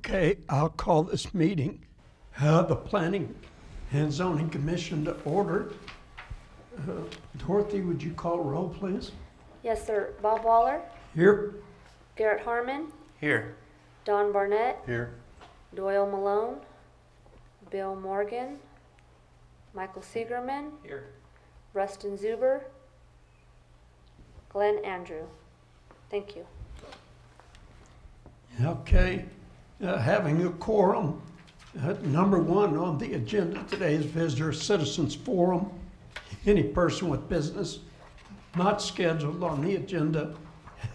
Okay, I'll call this meeting, the Planning and Zoning Commission to order. Dorothy, would you call roll, please? Yes, sir. Bob Waller, Here. Garrett Harmon, Here. Don Barnett, Here. Doyle Malone, Bill Morgan, Michael Siegerman, Here. Rustin Zuber, Glenn Andrew. Thank you. Okay, having a quorum. Number one on the agenda today is Visitor Citizens Forum. Any person with business not scheduled on the agenda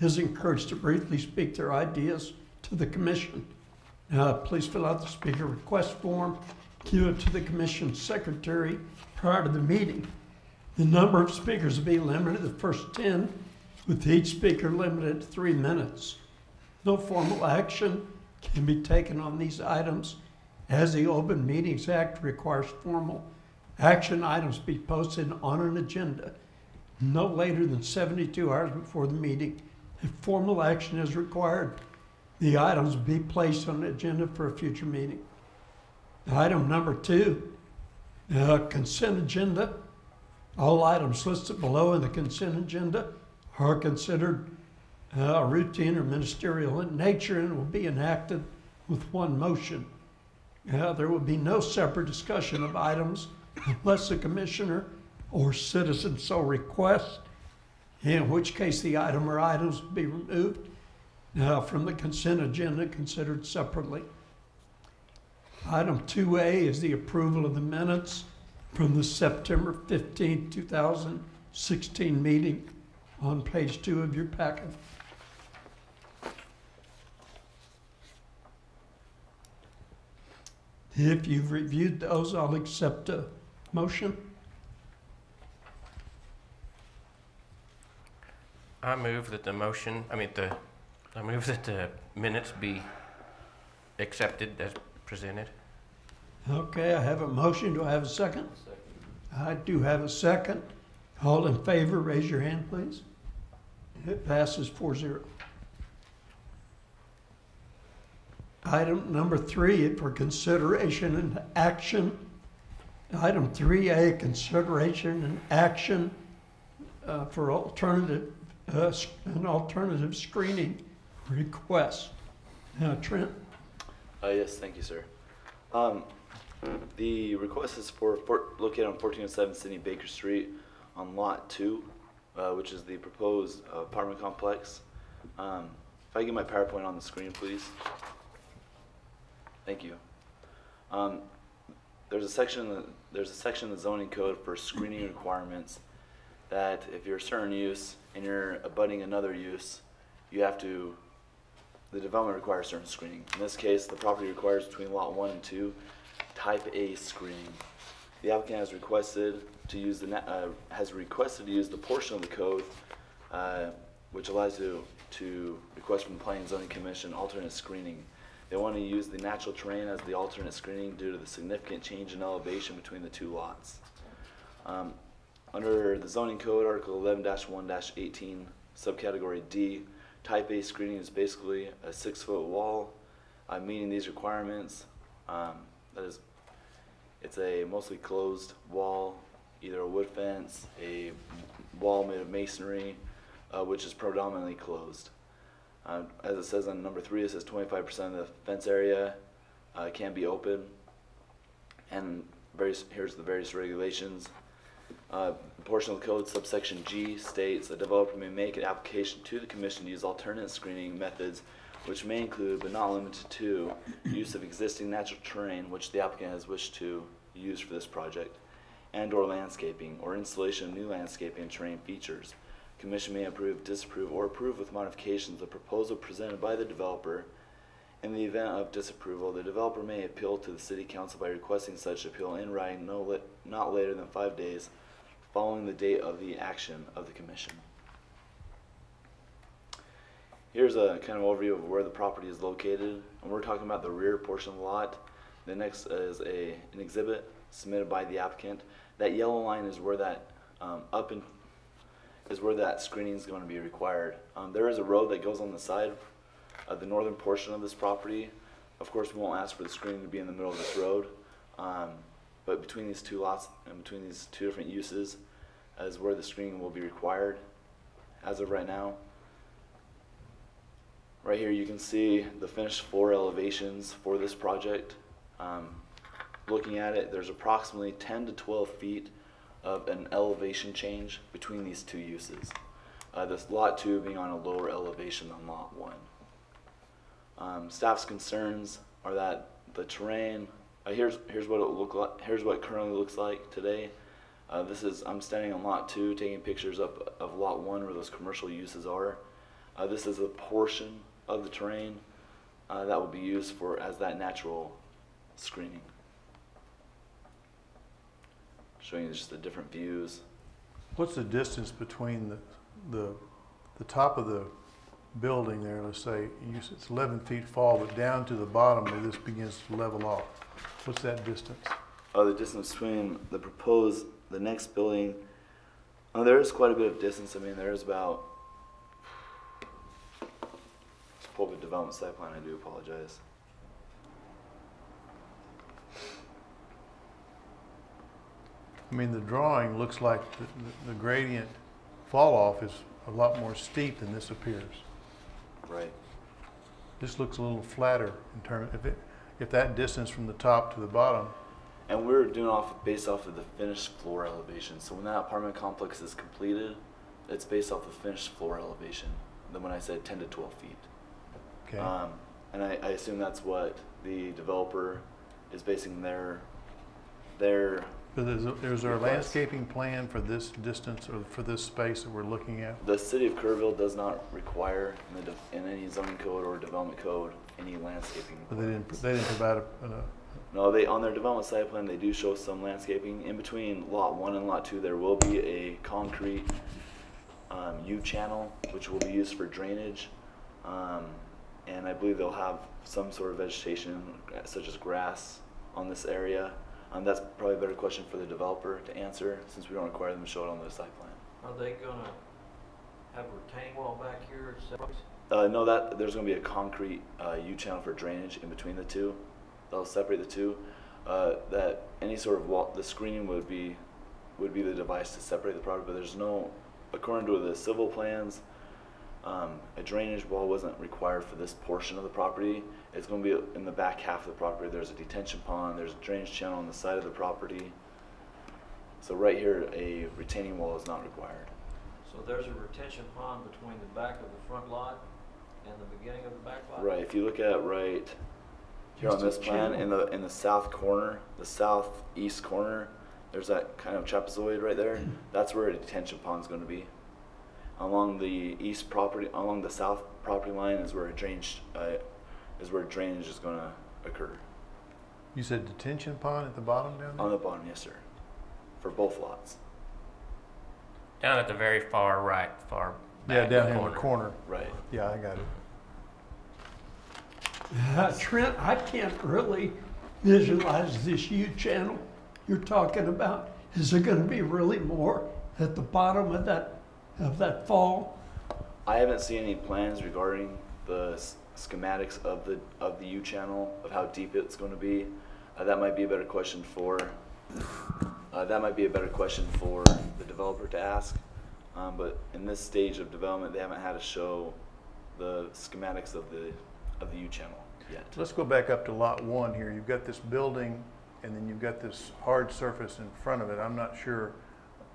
is encouraged to briefly speak their ideas to the commission. Please fill out the speaker request form, give it to the commission secretary prior to the meeting. The number of speakers will be limited to the first 10, with each speaker limited to 3 minutes. No formal action can be taken on these items, as the Open Meetings Act requires formal action items be posted on an agenda no later than 72 hours before the meeting. If formal action is required, the items will be placed on the agenda for a future meeting. Item number 2, consent agenda. All items listed below in the consent agenda are considered routine or ministerial in nature and will be enacted with one motion. There will be no separate discussion of items unless the commissioner or citizen so requests, in which case the item or items will be removed from the consent agenda considered separately. Item 2A is the approval of the minutes from the September 15, 2016 meeting on page 2 of your packet. If you've reviewed those, I'll accept a motion. I move that the minutes be accepted as presented. Okay, I have a motion. Do I have a second? I do have a second. All in favor, raise your hand, please. It passes 4-0. Item number 3 for consideration and action. Item 3A, consideration and action for an alternative screening request. Trent? Yes, thank you, sir. The request is located on 1407 Sydney Baker Street on Lot 2, which is the proposed apartment complex. If I get my PowerPoint on the screen, please. Thank you. There's a section in the zoning code for screening requirements that if you're a certain use and you're abutting another use, the development requires certain screening. In this case, the property requires between lot 1 and 2 type A screening. The applicant has requested to use the portion of the code which allows you to request from the Planning and Zoning Commission alternate screening. They want to use the natural terrain as the alternate screening due to the significant change in elevation between the two lots. Under the zoning code, Article 11-1-18, subcategory D, type A screening is basically a 6-foot wall meeting these requirements. It's a mostly closed wall, either a wood fence, a wall made of masonry, which is predominantly closed. As it says on number 3, it says 25% of the fence area can be open, and here's the various regulations. The portion of the code, subsection G, states a developer may make an application to the commission to use alternate screening methods, which may include, but not limited to, use of existing natural terrain, which the applicant has wished to use for this project, and/or landscaping, or installation of new landscaping and terrain features. Commission may approve, disapprove, or approve with modifications the proposal presented by the developer. In the event of disapproval, the developer may appeal to the City Council by requesting such appeal in writing not later than 5 days following the date of the action of the Commission. Here's a kind of overview of where the property is located, and we're talking about the rear portion of the lot. The next is an exhibit submitted by the applicant. That yellow line is where that screening is going to be required. There is a road that goes on the side of the northern portion of this property. Of course, we won't ask for the screening to be in the middle of this road, but between these two lots and between these two different uses is where the screening will be required as of right now. Right here you can see the finished floor elevations for this project. Looking at it, there's approximately 10 to 12 feet of an elevation change between these two uses. This lot 2 being on a lower elevation than lot 1. Staff's concerns are that the terrain, here's what it look like. Here's what it currently looks like today. I'm standing on lot 2, taking pictures of lot 1 where those commercial uses are. This is a portion of the terrain that will be used as that natural screening. Showing you just the different views. What's the distance between the top of the building there? Let's say it's 11 feet fall, but down to the bottom where this begins to level off. What's that distance? The distance between the next building, there is quite a bit of distance. I mean, there is about, let's pull up a development site plan, I do apologize. I mean, the drawing looks like the gradient fall off is a lot more steep than this appears. Right. This looks a little flatter in terms, if that distance from the top to the bottom. And we're doing based off of the finished floor elevation. So when that apartment complex is completed, it's based off the finished floor elevation. Then when I said 10 to 12 feet. Okay. And I assume that's what the developer is basing their But is there a request. landscaping plan for this distance or for this space that we're looking at? The city of Kerrville does not require in any zoning code or development code any landscaping. But they didn't provide No, on their development site plan, they do show some landscaping. In between lot 1 and lot 2, there will be a concrete U-channel, which will be used for drainage. And I believe they'll have some sort of vegetation, such as grass, on this area. That's probably a better question for the developer to answer, since we don't require them to show it on their site plan. Are they gonna have a retaining wall back here? No, there's going to be a concrete U-channel for drainage in between the two. They'll separate the two. That any sort of wall, the screening would be the device to separate the product, but there's no, according to the civil plans, a drainage wall wasn't required for this portion of the property. It's going to be in the back half of the property. There's a detention pond, there's a drainage channel on the side of the property. So right here, a retaining wall is not required. So there's a retention pond between the back of the front lot and the beginning of the back lot? Right, if you look at right here on this plan, in the south corner, the southeast corner, there's that kind of trapezoid right there. That's where a detention pond is going to be. Along the along the south property line is where drainage is going to occur. You said detention pond at the bottom down there? On the bottom, yes, sir, for both lots. Down at the very far right, far back Yeah, down here in the corner. Right. Yeah, I got it. Trent, I can't really visualize this U-channel you're talking about. Is there going to be really more at the bottom of that fall? I haven't seen any plans regarding the schematics of the U-channel, of how deep it's going to be. That might be a better question for the developer to ask. But in this stage of development, they haven't had to show the schematics of the U-channel yet. Let's go back up to lot 1 here. You've got this building and then you've got this hard surface in front of it. I'm not sure.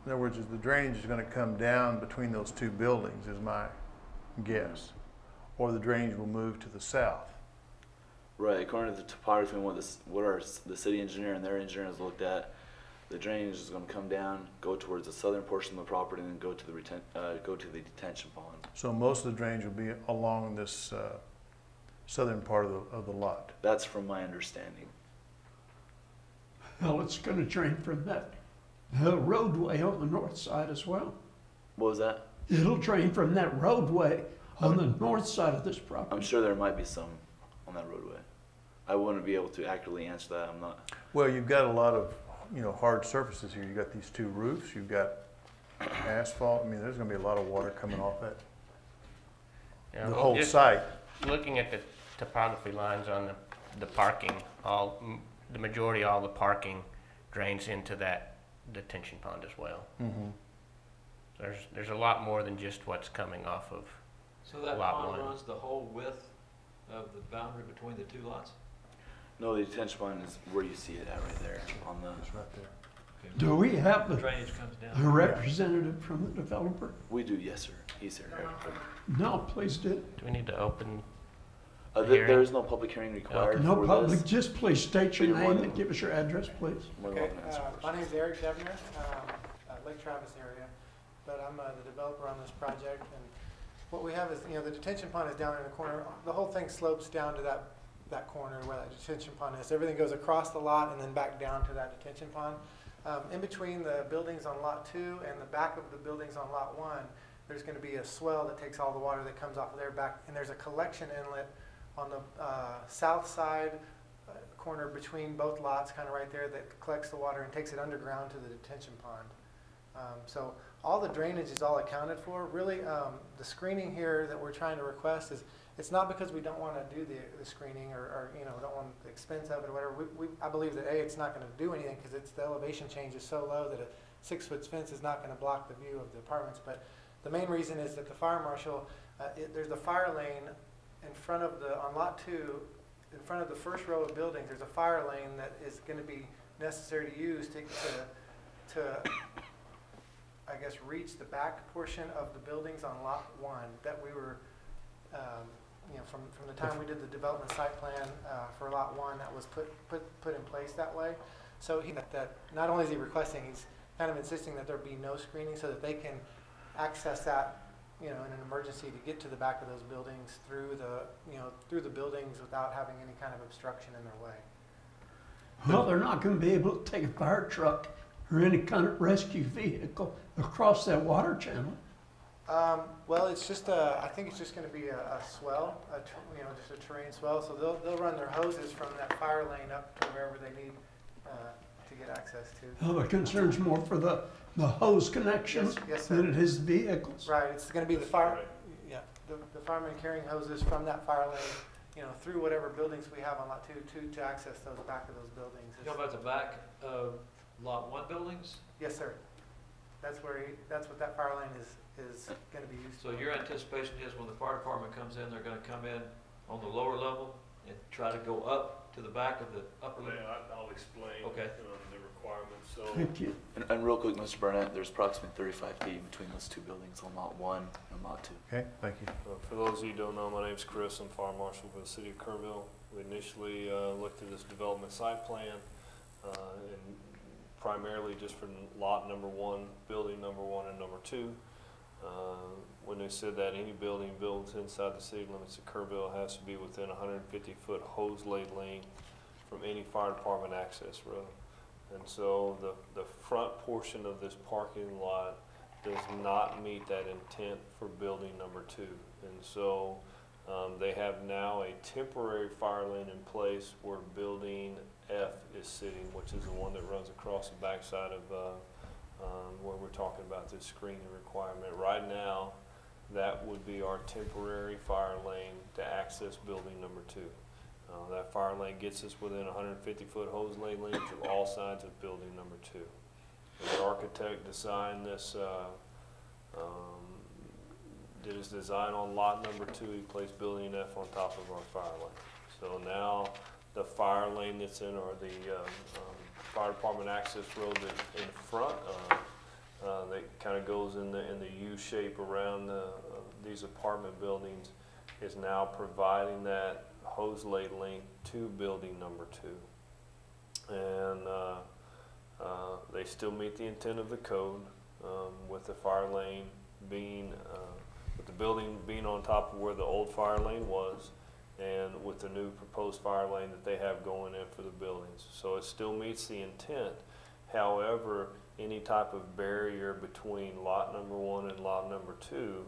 In other words, the drainage is going to come down between those two buildings is my guess. Or the drainage will move to the south. Right, according to the topography and the city engineer and their engineer has looked at, the drainage is going to come down, go towards the southern portion of the property, and then go to the detention pond. So most of the drainage will be along this southern part of the lot. That's from my understanding. Well, it's going to drain from that roadway on the north side as well. What was that? It'll drain from that roadway on the north side of this property. I'm sure there might be some on that roadway. I wouldn't be able to accurately answer that. I'm not. Well, you've got a lot of hard surfaces here. You've got these two roofs. You've got asphalt. I mean, there's going to be a lot of water coming off Yeah, the well, whole just site. Looking at the topography lines on the the parking, the majority, all the parking drains into that detention pond as well. Mm-hmm. There's a lot more than just what's coming off of. So that Lot pond one. runs the whole width of the boundary between the two lots? No, the detention pond is where you see it at right there on the, It's right there. Okay. Do we have The the drainage comes a down. representative from the developer? we do, yes, sir. He's here. No, please do. Do we need to open? There Hearing? is no public hearing required No for public, this. just please state your You're more name than- and give us your address, please. More than Okay, welcome to answer my questions. name's Eric Devner, Lake Travis area, but I'm the developer on this project. And what we have is, the detention pond is down in the corner. The whole thing slopes down to that corner where that detention pond is. Everything goes across the lot and then back down to that detention pond. In between the buildings on lot 2 and the back of the buildings on lot 1, there's going to be a swell that takes all the water that comes off of there back, and there's a collection inlet on the south side corner between both lots, kind of right there, that collects the water and takes it underground to the detention pond. So all the drainage is all accounted for. Really, the screening here that we're trying to request is, it's not because we don't want to do the screening or don't want the expense of it or whatever. I believe that it's not going to do anything because the elevation change is so low that a 6-foot fence is not going to block the view of the apartments. But the main reason is that the fire marshal, there's a fire lane in front of on lot 2, in front of the first row of buildings. There's a fire lane that is going to be necessary to use to I guess reach the back portion of the buildings on lot 1 that we were from the time we did the development site plan for lot 1, that was put in place that way. So that not only is he requesting, he's kind of insisting that there be no screening so that they can access that in an emergency to get to the back of those buildings through the buildings without having any kind of obstruction in their way. Well, they're not going to be able to take a fire truck or any kind of rescue vehicle across that water channel. Well, it's just I think it's just going to be a swell, just a terrain swell. So they'll run their hoses from that fire lane up to wherever they need to get access to. Well, the concern's more for the hose connection Yes, sir. than it is vehicles. Right, it's going to be the firemen carrying hoses from that fire lane, through whatever buildings we have on lot 2 to access those back of those buildings. You talking about the back of lot 1 buildings? Yes, sir. That's what that fire lane is going to be used So for. your anticipation is when the fire department comes in, they're gonna come in on the lower level and try to go up to the back of the upper level? I'll explain Okay. the requirements. So Thank you. And real quick, Mr. Burnett, there's approximately 35 feet between those two buildings on lot 1 and lot 2. Okay, thank you. for those of you who don't know, my name's Chris. I'm fire marshal for the city of Kerrville. We initially looked at this development site plan and primarily just for lot number 1, building number 1 and number 2. When they said that any building built inside the city limits of Kerrville has to be within 150-foot hose laid lane from any fire department access road. And so the front portion of this parking lot does not meet that intent for building number 2. And so they have now a temporary fire lane in place where building F is sitting, which is the one that runs across the backside of where we're talking about this screening requirement. Right now, that would be our temporary fire lane to access building number 2. That fire lane gets us within 150-foot hose lane length to all sides of building number 2. The architect designed this, did his design on lot number 2. He placed building F on top of our fire lane. So now the fire lane that's in, or the fire department access road that's in front that kind of goes in the U shape around these apartment buildings, is now providing that hose laid link to building number 2. And they still meet the intent of the code with the fire lane being, with the building being on top of where the old fire lane was, and with the new proposed fire lane that they have going in for the buildings. So it still meets the intent. However, any type of barrier between lot number 1 and lot number 2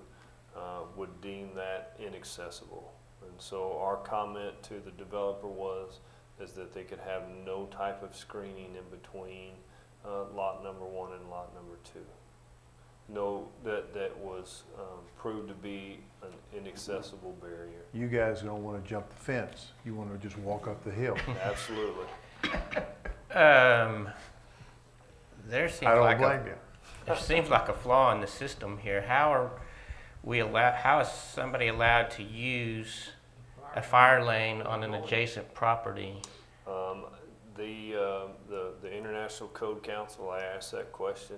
would deem that inaccessible. And so our comment to the developer is that they could have no type of screening in between lot number 1 and lot number 2. that was proved to be an inaccessible barrier. You guys don't want to jump the fence. You want to just walk up the hill. Absolutely. There seems I don't like blame you. there seems like a flaw in the system here. How is somebody allowed to use a fire lane on an adjacent property? The International Code Council, I asked that question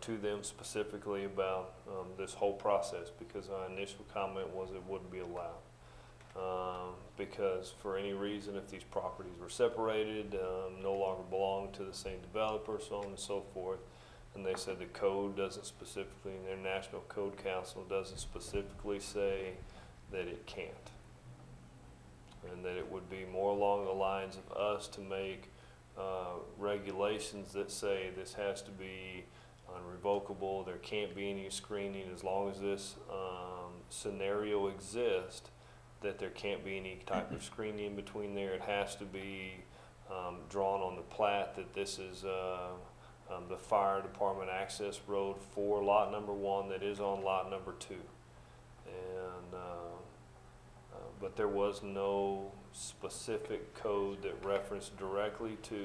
to them specifically about this whole process, because our initial comment was it wouldn't be allowed. Because for any reason, if these properties were separated, no longer belonged to the same developer, so on and so forth, and they said the code doesn't specifically, and their National Code Council doesn't specifically say that it can't. And that it would be more along the lines of us to make regulations that say this has to be unrevocable, there can't be any screening as long as this scenario exists, that there can't be any type of screening in between there. It has to be drawn on the plat that this is the fire department access road for lot number 1 that is on lot number 2. And but there was no specific code that referenced directly to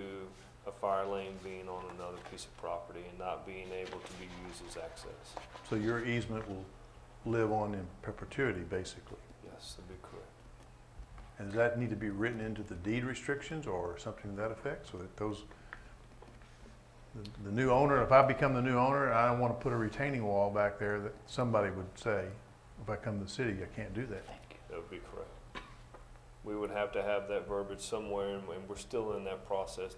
a fire lane being on another piece of property and not being able to be used as access. So your easement will live on in perpetuity, basically. Yes, that'd be correct. And does that need to be written into the deed restrictions or something to that effect, so that those, the new owner, if I become the new owner, I want to put a retaining wall back there, that somebody would say, if I come to the city, I can't do that. That would be correct. We would have to have that verbiage somewhere, and we're still in that process,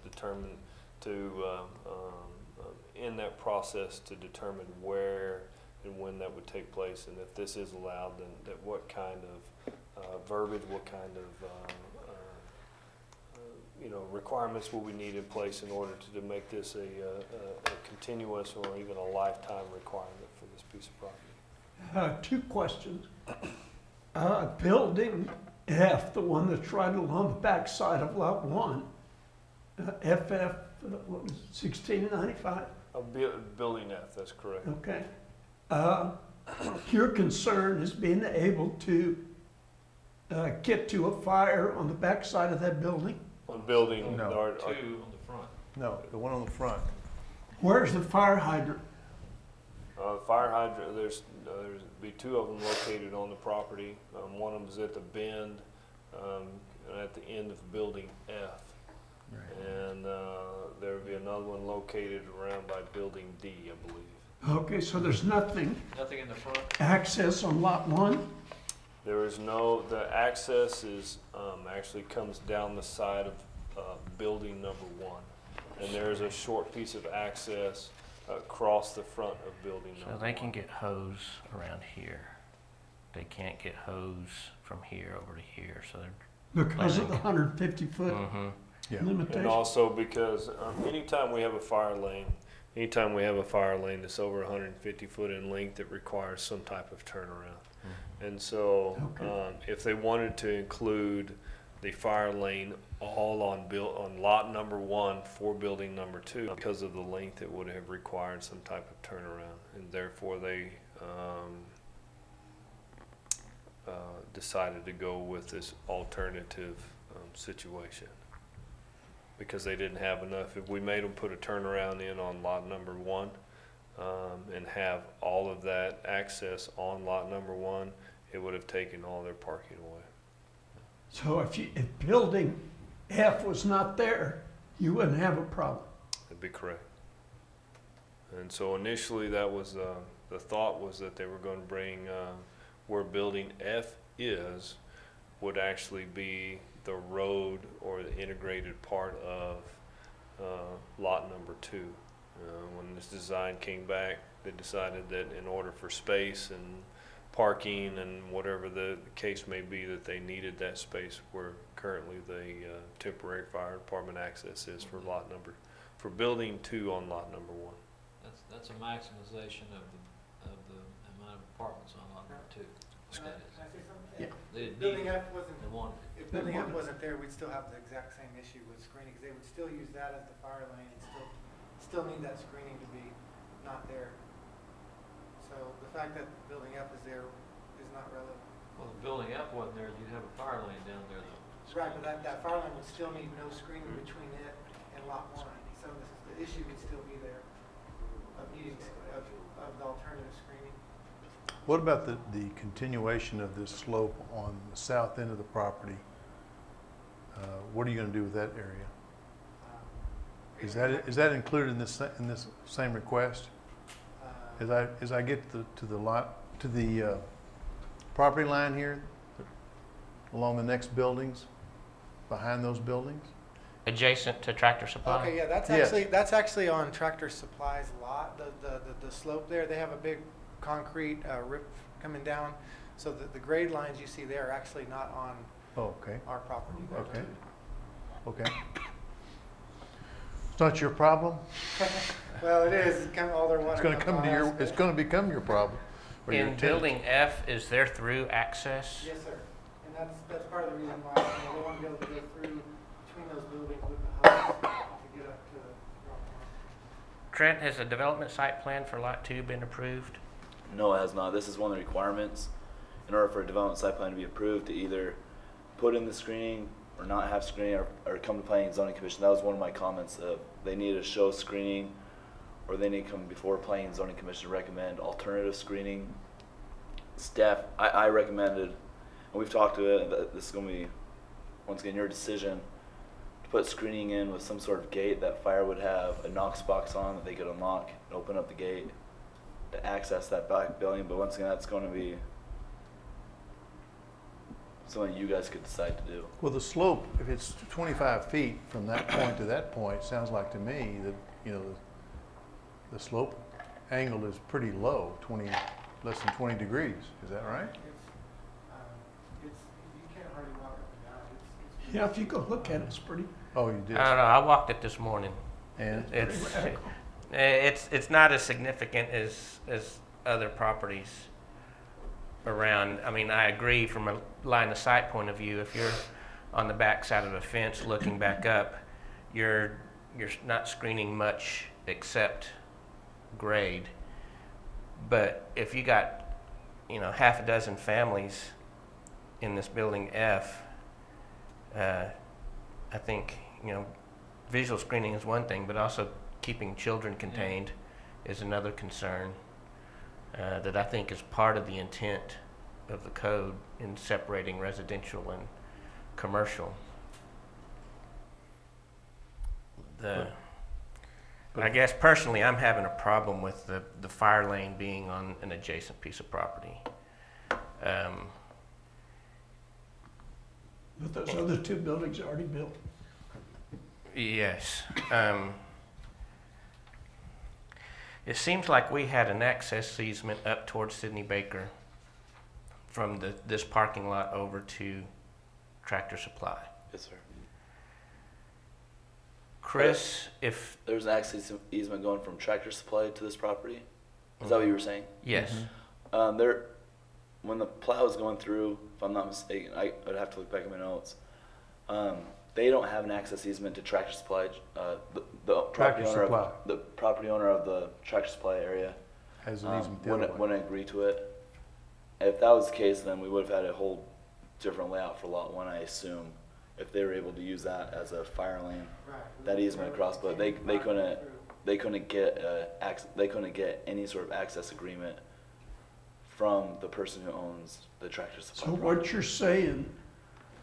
in that process to determine where and when that would take place, and if this is allowed, then that what kind of verbiage, what kind of requirements will we need in place in order to make this a continuous or even a lifetime requirement for this piece of property. 2 questions. Building F, the one that's right along the back side of lot 1, FF, what was it, 1695? Building F, that's correct. Okay. Your concern is being able to get to a fire on the back side of that building? On building, No. 2 on the front. No, the one on the front. Where's the fire hydrant? Fire hydrant, there's be 2 of them located on the property. One of them is at the bend, at the end of building F. Right. And there would be another one located around by building D, I believe. Okay, so there's nothing, Nothing in the front? access on lot 1? There is no, the access is, actually comes down the side of building number 1. And there's a short piece of access across the front of building number 1. So they can get hose around here. They can't get hose from here over to here, so they're Because of the 150-foot Yeah. limitation? And also because anytime we have a fire lane that's over 150 foot in length, it requires some type of turnaround. And so if they wanted to include the fire lane all on lot number 1 for building number 2, because of the length, it would have required some type of turnaround, and therefore they decided to go with this alternative situation, because they didn't have enough. If we made them put a turnaround in on lot number 1 and have all of that access on lot number 1, it would have taken all their parking away. So if building F was not there, you wouldn't have a problem? That'd be correct. And so initially that was, the thought was that they were going to bring, where building F is, would actually be the road or the integrated part of lot number 2. When this design came back, they decided that in order for space and parking and whatever the case may be, that they needed that space where currently the temporary fire department access is for building 2 on lot number 1. That's a maximization of the amount of apartments on lot number 2. Can I say something? Yeah. They didn't Building need it. F wasn't, They wanted it. if building F wasn't there, we'd still have the exact same issue with screening, because they would still use that as the fire lane and still need that screening to be not there. So the fact that building F is there is not relevant. Well, the building F wasn't there, you'd have a fire lane down there though. Right, but that fire line would still need no screening between it and lot 1. So the issue would still be there of needing, of the alternative screening. What about the continuation of this slope on the south end of the property? What are you gonna do with that area? Is that included in this same request? As I get to the property line here, along the next buildings, behind those buildings? Adjacent to Tractor Supply? Okay, yeah, Yes. that's actually on Tractor Supply's lot, the slope there. They have a big concrete rip coming down. So the grade lines you see there are actually not on Oh, okay, our property. okay, okay. It's not your problem? Well, it is. It's kind of all their water. It's gonna comes come on to us, it's but- gonna become your problem. or your In tenant. building F, is there through access? Yes, sir. And that's part of the reason why they want to be able to go through between those buildings with the hose to get up to the drop off. Trent, has a development site plan for Lot 2 been approved? No, it has not. This is one of the requirements in order for a development site plan to be approved, to either put in the screening or not have screening, or come to planning and zoning commission. That was one of my comments. They need to show screening, or they need to come before planning and zoning commission to recommend alternative screening. Staff, I recommended, and we've talked to it, that this is going to be, once again, your decision, to put screening in with some sort of gate that fire would have a Knox box on that they could unlock and open up the gate to access that back building. But once again, that's going to be something you guys could decide to do. Well, the slope, if it's 25 feet from that point to that point, sounds like to me that, you know, the slope angle is pretty low, less than 20 degrees. Is that right? You can't hardly walk up and down. It's Yeah, if you go look at it, it's pretty, Oh, you did? I don't know, I walked it this morning. And? It's not as significant as other properties around. I mean, I agree from a line of sight point of view. If you're on the back side of a fence looking back up, you're not screening much except grade. But if you got, half a dozen families in this building F, I think, visual screening is one thing, but also keeping children contained is another concern that I think is part of the intent of the code in separating residential and commercial. I guess personally I'm having a problem with the fire lane being on an adjacent piece of property. but those other two buildings are already built. Yes. It seems like we had an access easement up towards Sidney Baker from this parking lot over to Tractor Supply. Yes, sir. Chris, if, There's an access easement going from Tractor Supply to this property. Is that what you were saying? yes, When the plow was going through, if I'm not mistaken, I would have to look back at my notes. They don't have an access easement to Tractor Supply. The Tractor property owner Supply. of the property owner of the Tractor Supply area Has an easement the other way. wouldn't agree to it. If that was the case, then we would have had a whole different layout for Lot 1, I assume, if they were able to use that as a fire lane. right. That easement across, but they couldn't get any sort of access agreement from the person who owns the Tractor Supply. So property. what you're saying,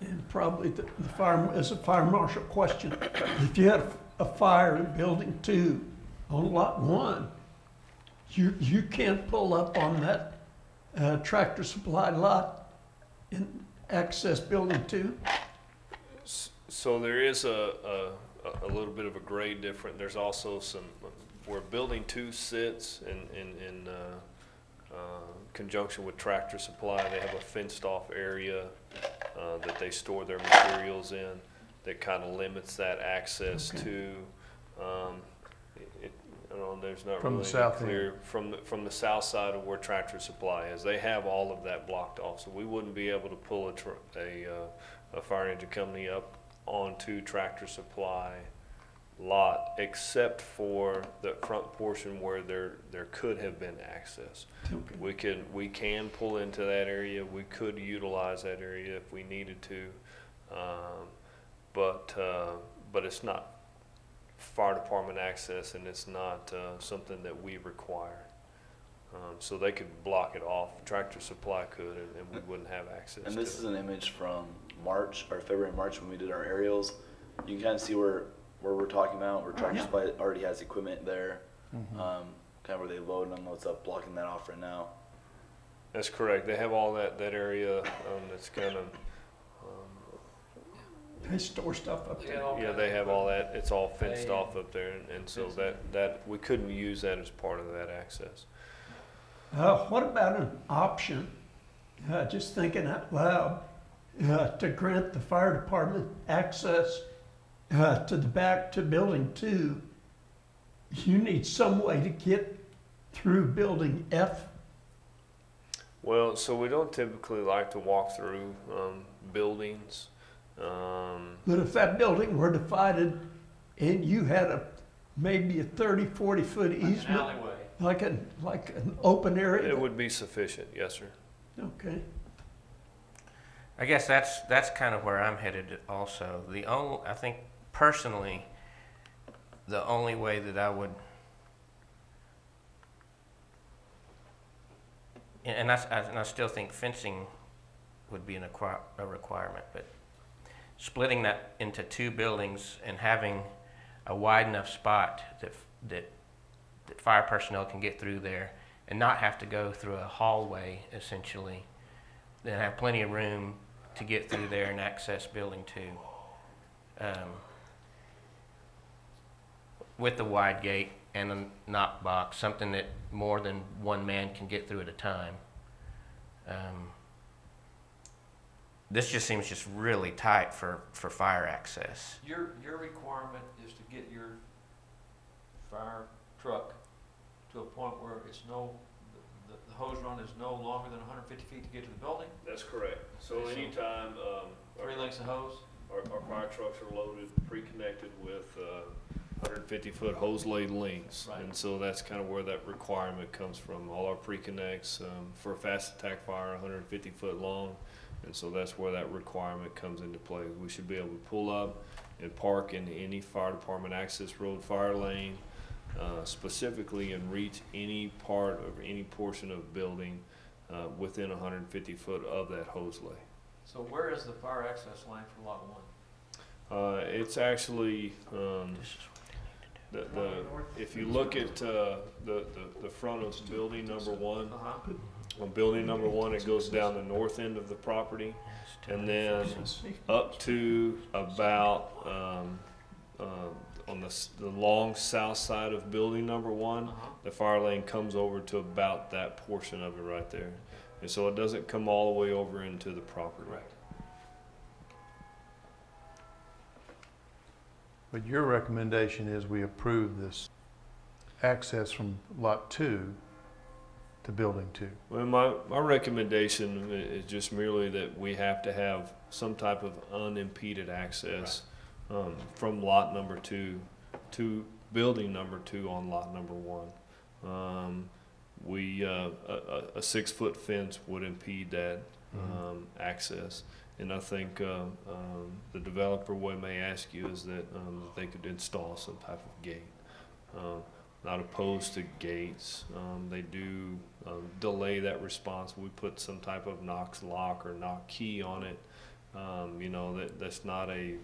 and probably the fire, is a fire marshal question, if you had a fire in building 2 on lot 1, you can't pull up on that Tractor Supply lot in access building 2? So there is a little bit of a grade difference. There's also some, where building 2 sits in conjunction with Tractor Supply, they have a fenced off area that they store their materials in that kind of limits that access Okay. to, I don't know, there's not From the really south clear, from the south side of where Tractor Supply is. They have all of that blocked off, so we wouldn't be able to pull a fire engine company up onto Tractor Supply lot, except for the front portion where there could have been access. Okay. We can pull into that area. We could utilize that area if we needed to, but it's not fire department access, and it's not something that we require. So they could block it off. Tractor Supply could, and we wouldn't have access. And this to is it. an image from March or February, March when we did our aerials. You can kind of see where we're talking about, where Tractor yeah. Supply already has equipment there, Mhm. kind of where they load and unload stuff, blocking that off right now. That's correct. They have all that area that's kind of They store stuff up there. yeah. They have all that. It's all fenced off up there, and so that we couldn't use that as part of that access. What about an option, just thinking out loud, to grant the fire department access to the back to building 2? You need some way to get through building F. Well, so we don't typically like to walk through buildings. But if that building were divided and you had maybe a 30, 40-foot Like an easement, alleyway. like an open area? It would be sufficient, yes, sir. Okay. I guess that's kind of where I'm headed also. I think personally, the only way that I would, and I still think fencing would be a requirement, but splitting that into 2 buildings and having a wide enough spot that fire personnel can get through there and not have to go through a hallway essentially, then have plenty of room to get through there and access building 2. With the wide gate and a knock box, something that more than one man can get through at a time. This just seems just really tight for fire access. Your requirement is to get your fire truck to a point where it's the hose run is no longer than 150 feet to get to the building? That's correct. So anytime 3 lengths of hose? our fire trucks are loaded, pre-connected with 150-foot hose laid links. Right. And so that's kind of where that requirement comes from. All our pre-connects for a fast attack fire, 150-foot long. And so that's where that requirement comes into play. We should be able to pull up and park in any fire department access road, fire lane, specifically, and reach any part of any portion of building within 150 foot of that hose lay. So where is the fire access line for lot 1? It's actually if you look at the front of building number 1. On building number 1, it goes down the north end of the property, and then up to about on the long south side of building number 1, the fire lane comes over to about that portion of it right there, and so it doesn't come all the way over into the property. Right. But your recommendation is we approve this access from lot 2 to building 2. Well, my recommendation is just merely that we have to have some type of unimpeded access from lot number 2 to building number 2 on lot number 1. A 6-foot fence would impede that access, and I think the developer what may ask you is that they could install some type of gate. Not opposed to gates. They do delay that response. We put some type of Knox lock or knock key on it. That's not a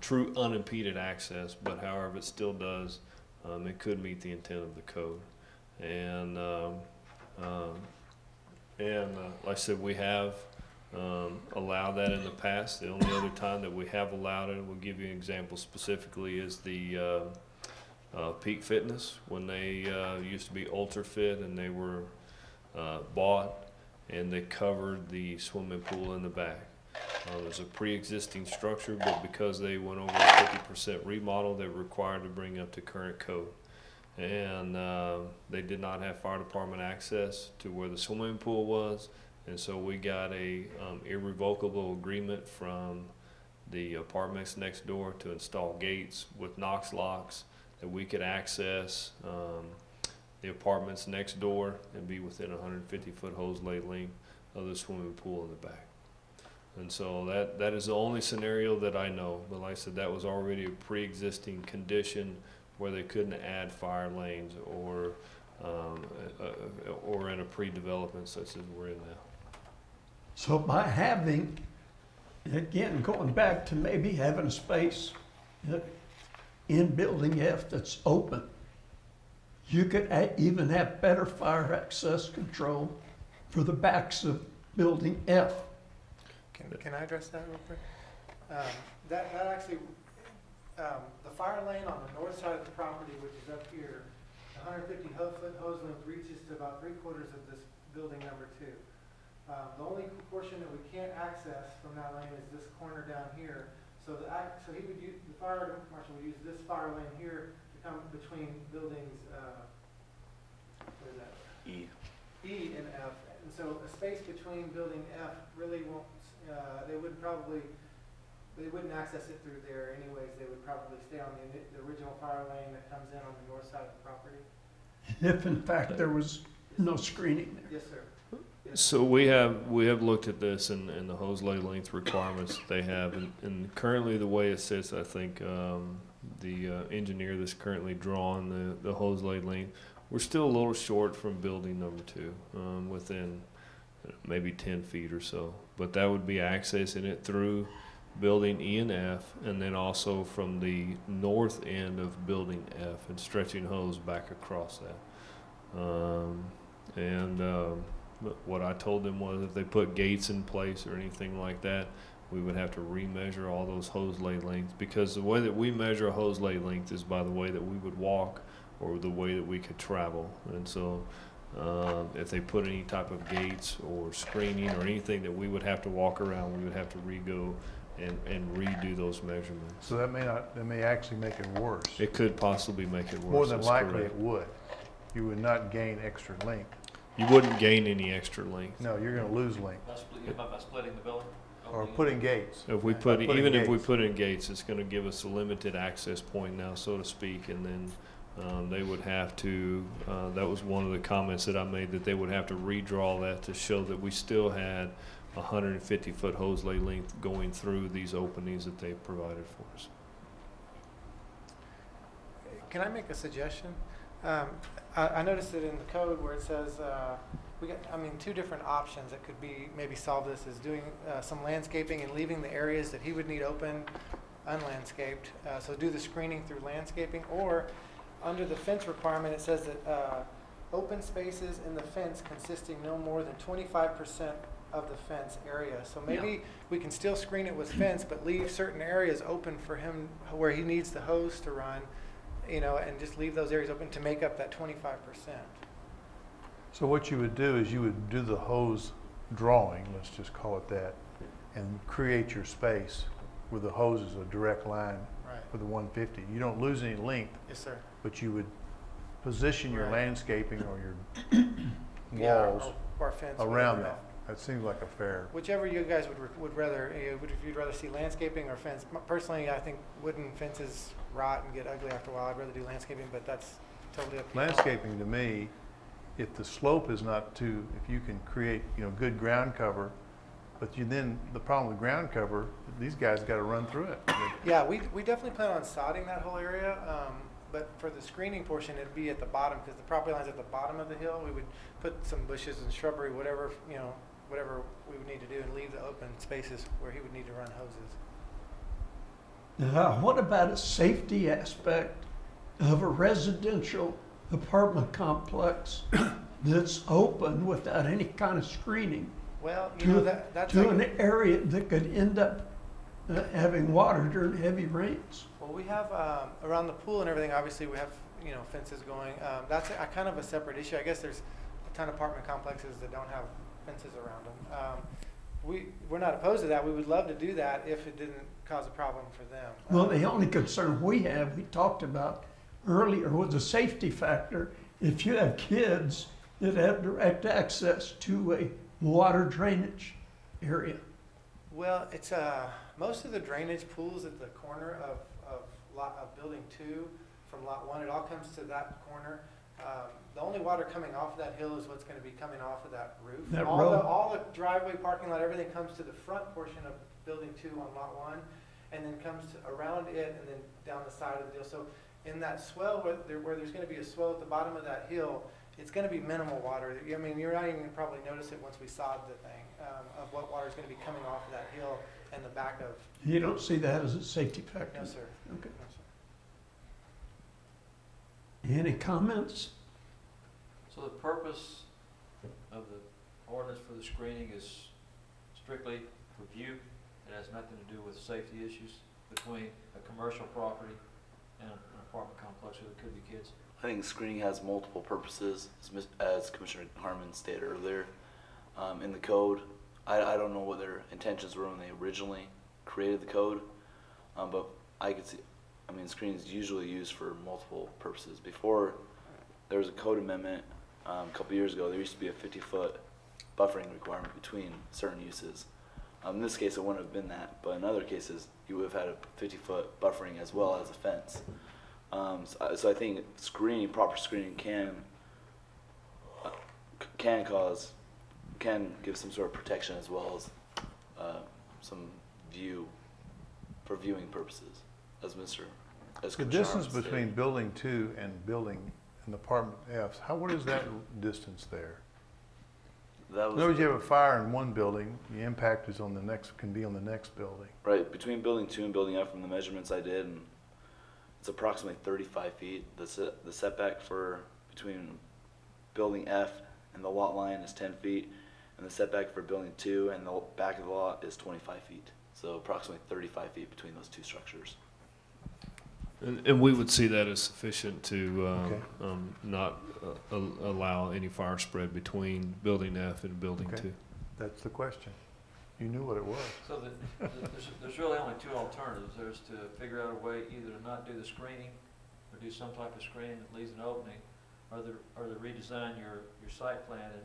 true unimpeded access, but however it still does, it could meet the intent of the code. And like I said, we have allowed that in the past. The only other time that we have allowed it, we'll give you an example specifically, is the Peak Fitness, when they used to be Ultra Fit, and they were bought and they covered the swimming pool in the back. There's a pre-existing structure, but because they went over a 50% remodel, they were required to bring up to current code. And they did not have fire department access to where the swimming pool was, and so we got a irrevocable agreement from the apartments next door to install gates with Knox locks that we could access the apartments next door and be within a 150-foot hose lay length of the swimming pool in the back. And so that is the only scenario that I know. But like I said, that was already a pre-existing condition where they couldn't add fire lanes or in a pre-development such as we're in now. So by having, again, going back to maybe having a space in Building F that's open, you could even have better fire access control for the backs of Building F. Can I address that real quick? That actually, the fire lane on the north side of the property, which is up here, 150-foot hose length reaches to about 3/4 of this building number 2. The only portion that we can't access from that lane is this corner down here. So the fire marshal would use this fire lane here to come between buildings, what is that? E and F. And so a space between building F really won't, they wouldn't access it through there anyways. They would probably stay on the original fire lane that comes in on the north side of the property. If in fact there was no screening there. Yes, sir. So we have looked at this and the hose lay length requirements that they have, and currently the way it sits, I think the engineer that's currently drawing the hose lay length, we're still a little short from building number 2, within maybe 10 feet or so. But that would be accessing it through building E and F, and then also from the north end of building F and stretching hose back across that. But what I told them was if they put gates in place or anything like that, we would have to remeasure all those hose lay lengths, because the way that we measure a hose lay length is by the way that we would walk or the way that we could travel. And so if they put any type of gates or screening or anything that we would have to walk around, we would have to re-go and redo those measurements. So that may actually make it worse. It could possibly make it worse. More than that's likely correct. it would. You would not gain extra length. You wouldn't gain any extra length. No, you're gonna lose length. By splitting the building? Or putting gates. If we By put, putting even if we gates. put in gates, it's gonna give us a limited access point now, so to speak, and then they would have to, that was one of the comments that I made, that they would have to redraw that to show that we still had 150-foot hose lay length going through these openings that they provided for us. Can I make a suggestion? I noticed that in the code where it says, we got, two different options that could be, maybe solve this, is doing some landscaping and leaving the areas that he would need open, unlandscaped. So do the screening through landscaping, or under the fence requirement, it says that open spaces in the fence consisting no more than 25% of the fence area. So maybe we can still screen it with fence, but leave certain areas open for him where he needs the hose to run, and just leave those areas open to make up that 25%. So what you would do is you would do the hose drawing, let's just call it that, and create your space where the hose is a direct line Right. for the 150. You don't lose any length, Yes, sir. but you would position your Right. landscaping or your walls Or fence. around whatever. that. That seems like a fair. Whichever you guys would rather, if you'd rather see landscaping or fence. Personally, I think wooden fences rot and get ugly after a while. I'd rather do landscaping, but that's totally up to you. Landscaping to me, if the slope is not too, if you can create, good ground cover, but the problem with ground cover, these guys got to run through it. Yeah, we definitely plan on sodding that whole area, but for the screening portion, it'd be at the bottom, because the property line's at the bottom of the hill. We would put some bushes and shrubbery, whatever we would need to do, and leave the open spaces where he would need to run hoses. Now, what about a safety aspect of a residential apartment complex that's open without any kind of screening Well, that's to like, an area that could end up having water during heavy rains? well, we have around the pool and everything. Obviously, we have fences going. That's a kind of a separate issue. I guess there's a ton of apartment complexes that don't have fences around them. We're not opposed to that. We would love to do that if it didn't cause a problem for them. Well, the only concern we talked about earlier, was a safety factor. If you have kids that have direct access to a water drainage area. Well, it's most of the drainage pools at the corner of building 2 from lot 1. It all comes to that corner. The only water coming off of that hill is what's going to be coming off of that roof. That all road. all the driveway, parking lot, everything comes to the front portion of building 2 on lot 1, and then comes around it and then down the side of the deal. So in that swell where there's going to be a swell at the bottom of that hill, it's going to be minimal water. I mean, you're not even going to probably notice it once we sod the thing, of what water is going to be coming off of that hill and the back of. You don't see that as a safety factor? No, sir. Okay. No, sir. Any comments? So the purpose of the ordinance for the screening is strictly for view? It has nothing to do with safety issues between a commercial property and an apartment complex where there could be kids? I think screening has multiple purposes, as Commissioner Harmon stated earlier. In the code, I don't know what their intentions were when they originally created the code, but I could see, I mean, screening is usually used for multiple purposes. Before there was a code amendment a couple years ago, there used to be a 50-foot buffering requirement between certain uses. In this case, it wouldn't have been that, but in other cases, you would have had a 50-foot buffering as well as a fence. So I think screening, proper screening can give some sort of protection as well as some view for viewing purposes, as The Commissioner distance Harmon between stated. building 2 and building an apartment F, what is that distance there? That In was other words, you have a fire in one building, the impact is can be on the next building. right between building 2 and building F. From the measurements I did, and it's approximately 35 feet. The setback for between building F and the lot line is 10 feet, and the setback for building 2 and the back of the lot is 25 feet. So approximately 35 feet between those two structures. And we would see that as sufficient to Okay. not allow any fire spread between building F and building Okay. 2. That's the question. You knew what it was. So there's really only two alternatives. There's to figure out a way either to not do the screening or do some type of screening that leaves an opening, or to redesign your site plan and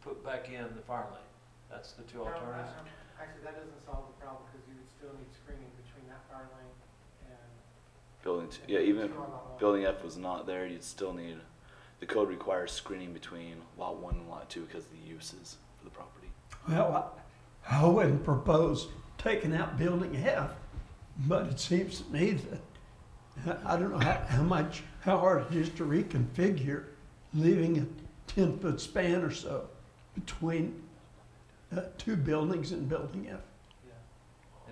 put back in the fire lane. That's the two alternatives. Actually, that doesn't solve the problem because you would still need screening between that fire lane and. Building 2, yeah, even if 2 on lot 1. building F was not there, you'd still need, the code requires screening between lot 1 and lot 2 because of the uses for the property. Well, I wouldn't propose taking out building F, but it seems to me that, I don't know how hard it is to reconfigure, leaving a 10-foot span or so between two buildings in building F. Yeah.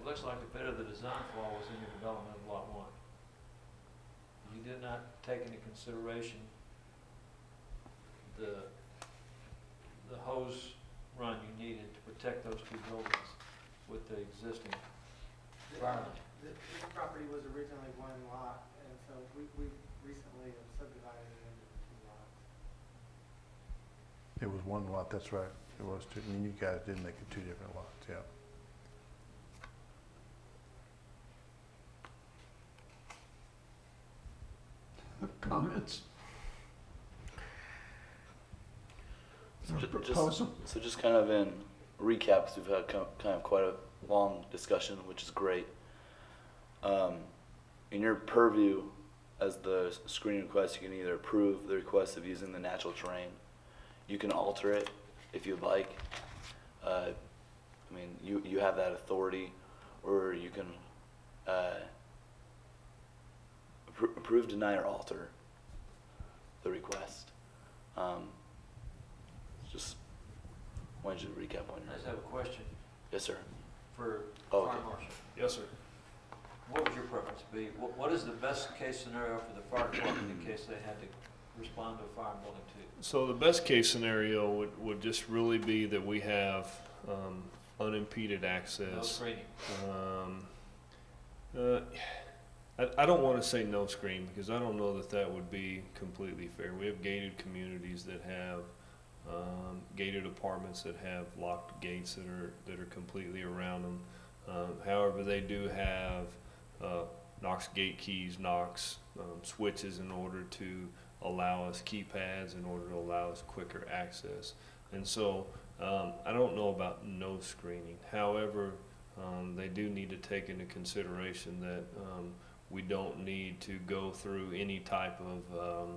It looks like a bit of the design flaw was in your development of lot 1. You did not take into consideration the hose run you needed to protect those two buildings with the existing fire lane. This property was originally one lot, and so we recently have subdivided it into 2 lots. It was one lot, that's right. It was two, and you guys did make it 2 different lots, yeah. Comments? Or Ju- proposal? So just kind of in recap, because we've had kind of quite a long discussion, which is great. In your purview as the screening request, you can either approve the request of using the natural terrain. You can alter it if you'd like. I mean, you have that authority, or you can approve, deny, or alter the request. Just wanted you to recap on I your. just have a question Yes, sir. for Oh, Fire okay. Marshal. Yes, sir. What would your preference be? What is the best case scenario for the fire department in case they had to respond to a fire in building 2? So the best case scenario would just really be that we have unimpeded No access. screening. I don't want to say no screen because I don't know that would be completely fair. We have gated communities that have gated apartments that have locked gates that are completely around them. However, they do have Knox gate keys, Knox switches in order to allow us keypads in order to allow us quicker access. And so I don't know about no screening. However, they do need to take into consideration that we don't need to go through any type of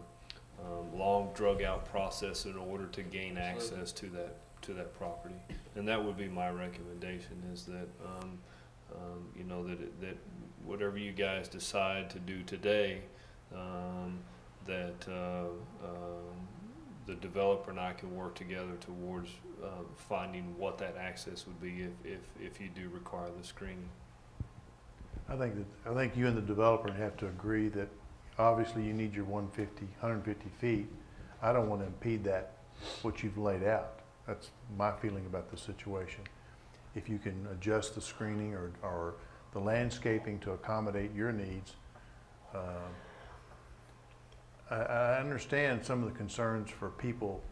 long drug out process in order to gain access to that property. And that would be my recommendation, is that you know, that whatever you guys decide to do today, that the developer and I can work together towards finding what that access would be if you do require the screening. I think you and the developer have to agree that obviously you need your 150 feet. I don't want to impede that, what you've laid out. That's my feeling about the situation. If you can adjust the screening or the landscaping to accommodate your needs. I understand some of the concerns for people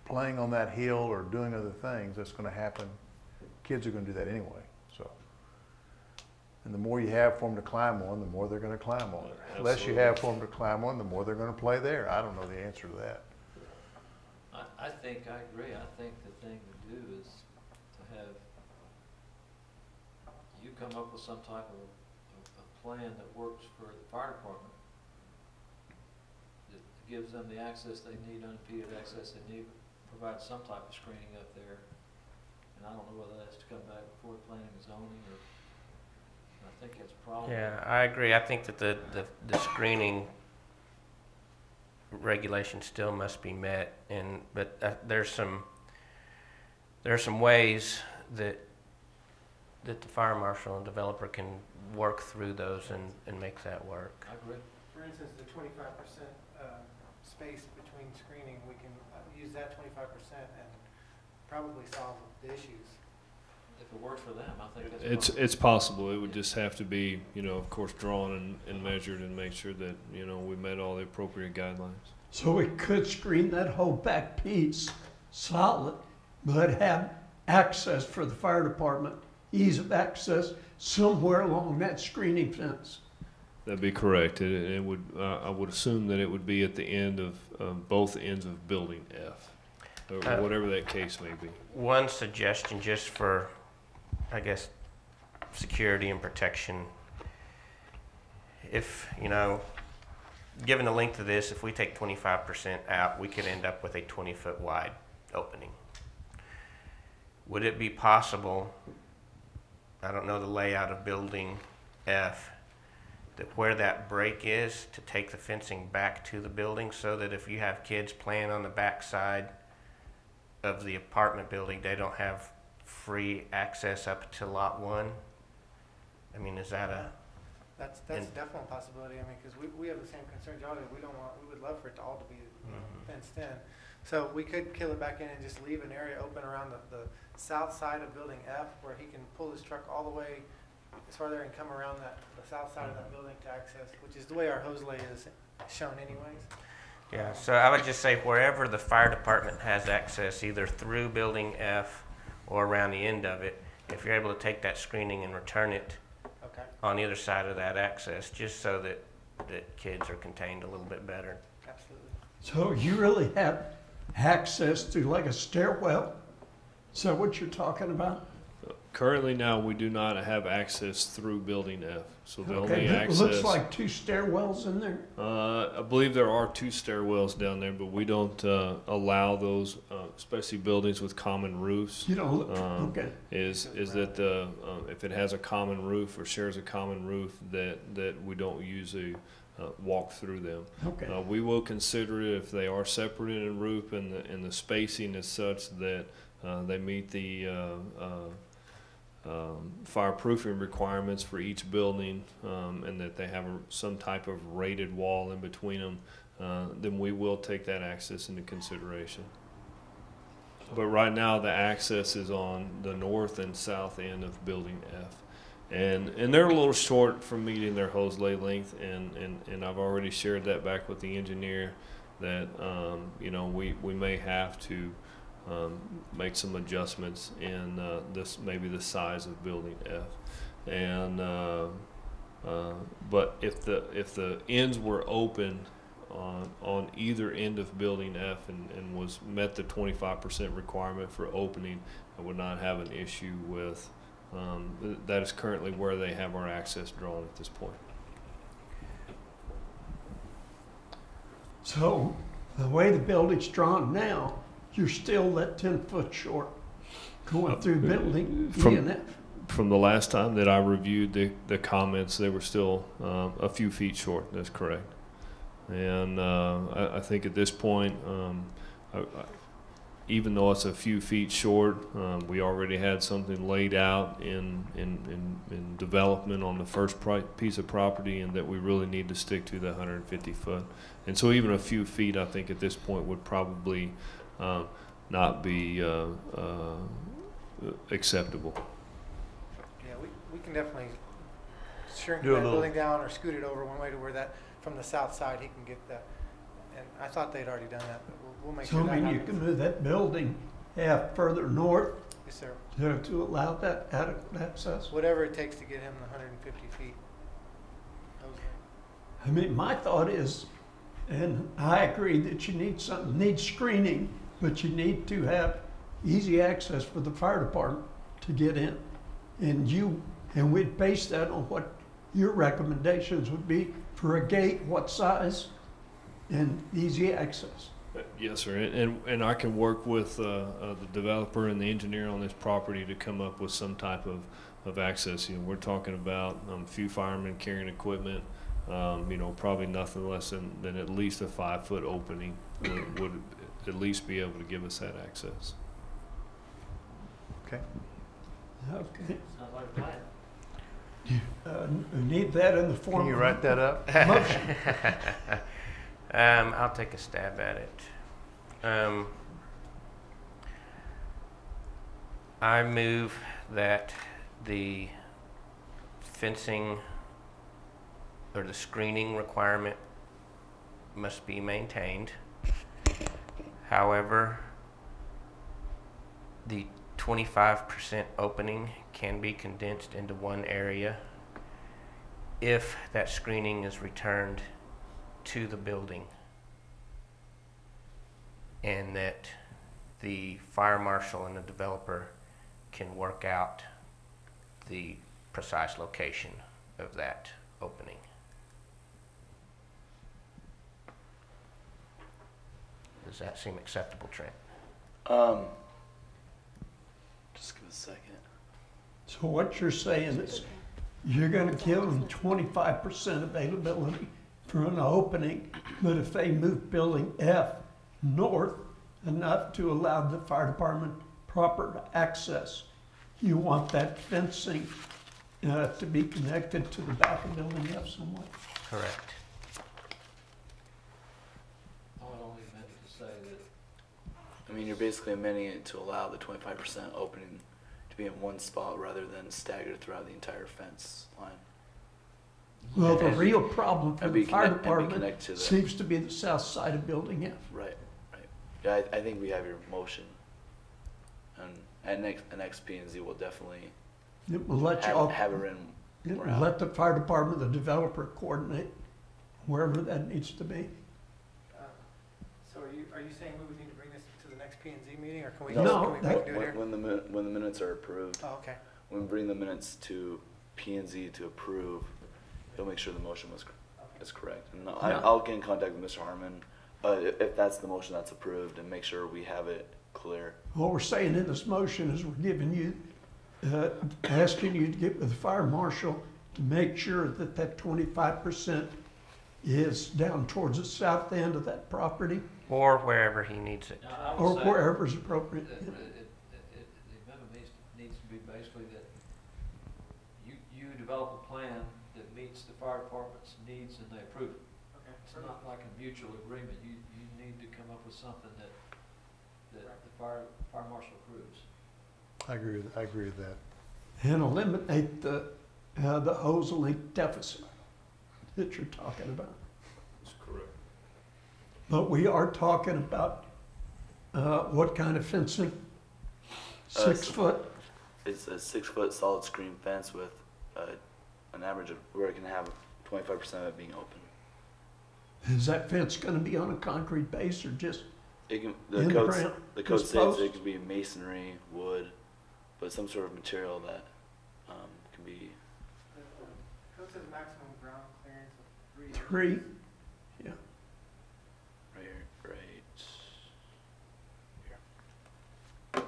playing on that hill or doing other things. That's going to happen. Kids are going to do that anyway. So, and the more you have for them to climb on, the more they're going to climb on it. The less you have for them to climb on, the more they're going to play there. I don't know the answer to that. I think, I agree. I think the thing to do is to have you come up with some type of a plan that works for the fire department, that gives them the access they need, unimpeded access they need, provide some type of screening up there. And I don't know whether that's to come back before planning and zoning, or I think it's probably. Yeah, I agree. I think that the screening regulation still must be met, but there's some ways that the fire marshal and developer can work through those and make that work. I agree. For instance, the 25% space between screening, we can use that 25% and probably solve the issues. If it works for them, I think that's It's possible. It would just have to be, you know, of course, drawn and measured and make sure that, you know, we met all the appropriate guidelines. So we could screen that whole back piece solid, but have access for the fire department, ease of access somewhere along that screening fence. That'd be correct. It would. I would assume that it would be at the end of both ends of building F, or whatever that case may be. One suggestion, just for, I guess, security and protection. If, you know, given the length of this, if we take 25% out, we could end up with a 20-foot wide opening. Would it be possible, I don't know the layout of building F, that where that break is, to take the fencing back to the building, so that if you have kids playing on the back side of the apartment building, they don't have free access up to lot 1? I mean, is that a... That's definitely a possibility. I mean, because we have the same concerns y'all do. We would love for it to all to be fenced in. So we could kill it back in and just leave an area open around the south side of building F, where he can pull his truck all the way as far there and come around the south side of that building to access, which is the way our hose lay is shown anyways. Yeah, so I would just say wherever the fire department has access, either through building F or around the end of it, if you're able to take that screening and return it Okay. on either side of that access, just so that kids are contained a little bit better. Absolutely. So you really have access to like a stairwell? Is that what you're talking about? Currently now, we do not have access through building F. So the Okay, only it access... looks like 2 stairwells in there. I believe there are 2 stairwells down there, but we don't allow those, especially buildings with common roofs. You don't, okay. Is that if it has a common roof or shares a common roof, that we don't usually walk through them. Okay. We will consider it if they are separated in roof and the spacing is such that they meet the fireproofing requirements for each building, and that they have some type of rated wall in between them, then we will take that access into consideration. But right now the access is on the north and south end of building F. And they're a little short from meeting their hose lay length, and I've already shared that back with the engineer that you know, we may have to make some adjustments in this, maybe the size of building F, and but if the ends were open on either end of building F and was met the 25% requirement for opening, I would not have an issue with, that is currently where they have our access drawn at this point. So the way the building's drawn now, you're still that 10-foot short going through building E From- and F. From the last time that I reviewed the comments, they were still a few feet short. That's correct. And I think at this point, even though it's a few feet short, we already had something laid out in development on the first piece of property, and that we really need to stick to the 150 foot. And so even a few feet, I think at this point would probably not be acceptable. Yeah, we can definitely shrink Do a that little- building down or scoot it over one way to where that, from the south side, he can get that. And I thought they'd already done that, but we'll make So sure I that mean, you happens. can move that building half further north Yes, sir. to allow that adequate access. Whatever it takes to get him the 150 feet. Those are- I mean, my thought is, and I agree that you need screening, but you need to have easy access for the fire department to get in. And we'd base that on what your recommendations would be for a gate, what size, and easy access. Yes, sir. And I can work with the developer and the engineer on this property to come up with some type of access. You know, we're talking about a few firemen carrying equipment. You know, probably nothing less than at least a 5-foot opening would at least be able to give us that access. Okay. Okay. Sounds like a plan. We need that in the form Can you of write that up? motion. I'll take a stab at it. I move that the fencing or the screening requirement must be maintained. However, the 25% opening can be condensed into one area if that screening is returned to the building, and that the fire marshal and the developer can work out the precise location of that opening. Does that seem acceptable, Trent? Just give a second. So what you're saying is you're gonna give them 25% availability for an opening, but if they move building F north enough to allow the fire department proper access, you want that fencing to be connected to the back of building F somewhat. Correct. I would only meant to say that I mean, you're basically amending it to allow the 25% opening to be in one spot rather than staggered throughout the entire fence line. Well, the And- real problem for and the be fire connect- and be department connect to the- seems to be the south side of building F. Right, right. Yeah, I think we have your motion. And at next P and Z will definitely It will let you all, have it in. it more will out. let the fire department, the developer coordinate wherever that needs to be. So are you saying we would need to bring this to the next P and Z meeting, or can we No, just, can we that- do it here? When the minutes are approved, Oh, okay. when we bring the minutes to P and Z to approve, he'll make sure the motion is correct. And I'll get in contact with Mr. Harmon, if that's the motion that's approved, and make sure we have it clear. What we're saying in this motion is we're giving you, asking you to get with the fire marshal to make sure that that 25% is down towards the south end of that property Or wherever he needs it. Now, I or would say wherever's appropriate. that the amendment needs to be basically that you develop a plan that meets the fire department's needs and they approve it. Okay. It's not like a mutual agreement. You need to come up with something that the fire marshal approves. I agree with that. And eliminate the hose link deficit that you're talking about. That's correct. But we are talking about what kind of fencing? 6 so- foot? It's a 6-foot solid screen fence with an average of where it can have 25% of it being open. Is that fence gonna be on a concrete base or just It can, in the ground? the code Just says posts? it could be masonry, wood, but some sort of material that can be. Code says maximum ground clearance of 3 inches. 3? Yeah. Right here, right here.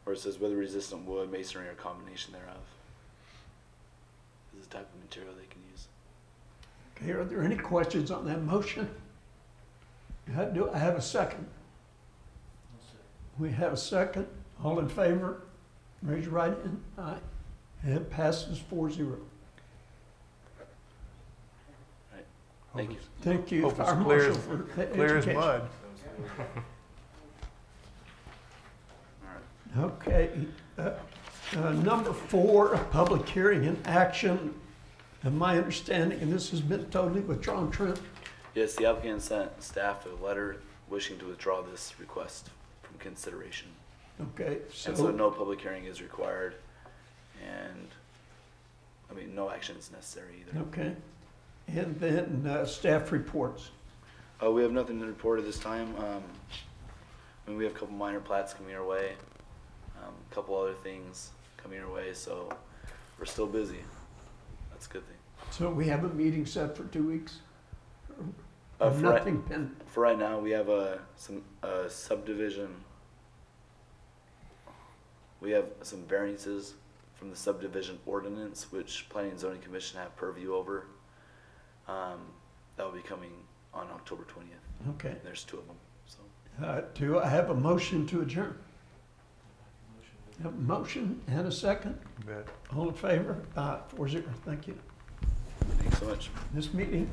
Where it says weather resistant wood, masonry, or combination thereof. This is the type of material they can use. Okay, are there any questions on that motion? Do I have a second? We have a second. All in favor? Raise your right hand. Aye. And it passes 4-0. Thank you. Thank you, Hope it's Fire clear Marshal, for the Clear as education. mud. All right. Okay, number 4, a public hearing and action. And my understanding, and this has been totally withdrawn, Trent, Yes, the applicant sent staff a letter wishing to withdraw this request from consideration. okay, And so no public hearing is required, and, I mean, no action is necessary either. okay. And then staff reports. We have nothing to report at this time. I mean, we have a couple minor plats coming our way, a couple other things coming our way, so we're still busy. That's a good thing. So we have a meeting set for 2 weeks? For right- Nothing pending? For right now, we have some subdivision. We have some variances from the subdivision ordinance, which Planning and Zoning Commission have purview over. That will be coming on October 20th. Okay. There's 2 of them, so. Do I have a motion to adjourn? Have a motion and a second? You bet. All in favor? 4-0. Thank you. Thanks so much. This meeting